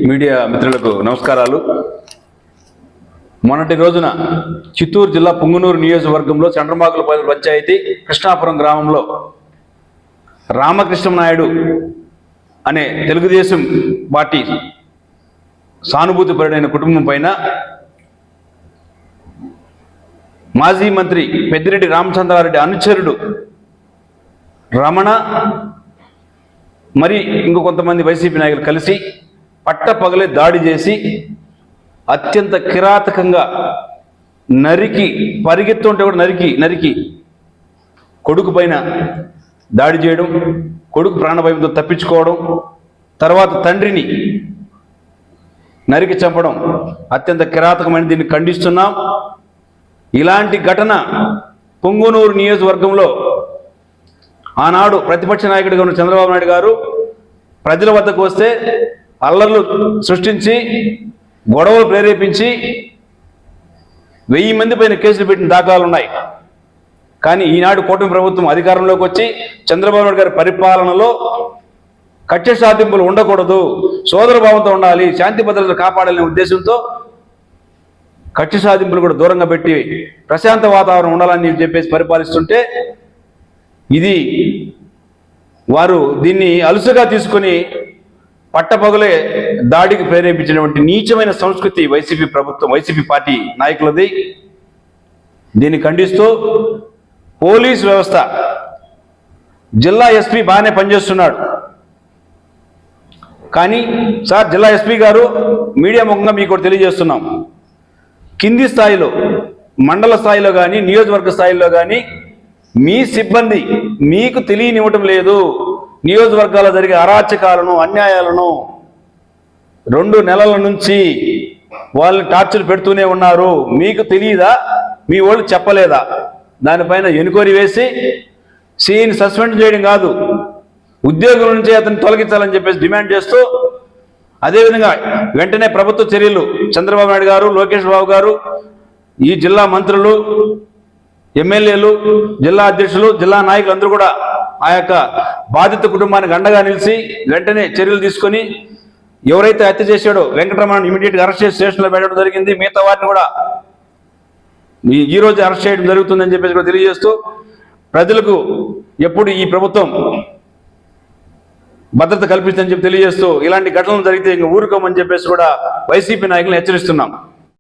Media మిత్రులకు నమస్కారాలు. మొన్నటి రోజున చిత్తూరు జిల్లా పుంగనూరు నియోజకవర్గంలో చంద్రమాకులపల్లి పంచాయతీ కృష్ణాపురం గ్రామంలో రామకృష్ణ నాయుడు అనే తెలుగుదేశం పార్టీ సానుభూతిపరుడైన కుటుంబం పైన మాజీ మంత్రి పెద్దిరెడ్డి రామచంద్రారెడ్డి అనుచరుడు రమణ మరి ఇంకో కొంతమంది వైసీపీ నాయకులు కలిసి పట్టపగలే దాడి చేసి అత్యంత కిరాతకంగా నరికి పరిగెత్తుంటే కూడా నరికి కొడుకు పైన దాడి చేయడం, కొడుకు ప్రాణభయంతో తప్పించుకోవడం, తర్వాత తండ్రిని నరికి చంపడం అత్యంత కిరాతకమైన దీన్ని ఖండిస్తున్నాం. ఇలాంటి ఘటన పుంగనూరు నియోజకవర్గంలో ఆనాడు ప్రతిపక్ష నాయకుడిగా ఉన్న చంద్రబాబు నాయుడు గారు ప్రజల వద్దకు వస్తే అల్లర్లు సృష్టించి గొడవలు ప్రేరేపించి 1000 మంది పైన కేసులు పెట్టిన దాఖలాలు ఉన్నాయి. కానీ ఈనాడు కూటమి ప్రభుత్వం అధికారంలోకి వచ్చి చంద్రబాబు నాయుడు గారి పరిపాలనలో కక్ష సాధింపులు ఉండకూడదు, సోదరభావంతో ఉండాలి, శాంతి భద్రతలు కాపాడాలనే ఉద్దేశంతో కక్ష సాధింపులు కూడా దూరంగా పెట్టి ప్రశాంత వాతావరణం ఉండాలని చెప్పేసి పరిపాలిస్తుంటే ఇది వారు దీన్ని అలుసుగా తీసుకొని పట్టపగలే దాడికి ప్రేరేపించినటువంటి నీచమైన సంస్కృతి వైసీపీ ప్రభుత్వం, వైసీపీ పార్టీ నాయకులది. దీన్ని ఖండిస్తూ పోలీస్ వ్యవస్థ, జిల్లా ఎస్పీ బాగానే పనిచేస్తున్నాడు. కానీ సార్, జిల్లా ఎస్పీ గారు, మీడియా ముఖంగా మీకు తెలియజేస్తున్నాం, కింది స్థాయిలో మండల స్థాయిలో కానీ నియోజకవర్గ స్థాయిలో కానీ మీ సిబ్బంది మీకు తెలియనివ్వటం లేదు. నియోజకవర్గాల్లో జరిగే అరాచకాలను, అన్యాయాలను 2 నెలల నుంచి వాళ్ళు టార్చర్ పెడుతూనే ఉన్నారు. మీకు తెలియదా? మీ వాళ్ళు చెప్పలేదా? దానిపైన ఎన్క్వైరీ వేసి సీని సస్పెండ్ చేయడం కాదు, ఉద్యోగం నుంచి అతను తొలగించాలని చెప్పేసి డిమాండ్ చేస్తూ, అదేవిధంగా వెంటనే ప్రభుత్వ చర్యలు చంద్రబాబు నాయుడు గారు, లోకేష్ బాబు గారు, ఈ జిల్లా మంత్రులు, ఎమ్మెల్యేలు, జిల్లా అధ్యక్షులు, జిల్లా నాయకులు అందరూ కూడా ఆ యొక్క బాధిత కుటుంబానికి అండగా నిలిచి వెంటనే చర్యలు తీసుకొని ఎవరైతే హత్య చేశాడో వెంకటరమణ ఇమీడియట్గా అరెస్ట్ చేసి స్టేషన్లో పెట్టడం జరిగింది. మిగతా వారిని కూడా ఈ రోజు అరెస్ట్ చేయడం జరుగుతుందని చెప్పేసి కూడా తెలియజేస్తూ, ప్రజలకు ఎప్పుడు ఈ ప్రభుత్వం భద్రత కల్పిస్తుందని చెప్పి తెలియజేస్తూ, ఇలాంటి ఘటనలు జరిగితే ఇంకా ఊరుకోమని చెప్పేసి కూడా వైసీపీ నాయకులను హెచ్చరిస్తున్నాం.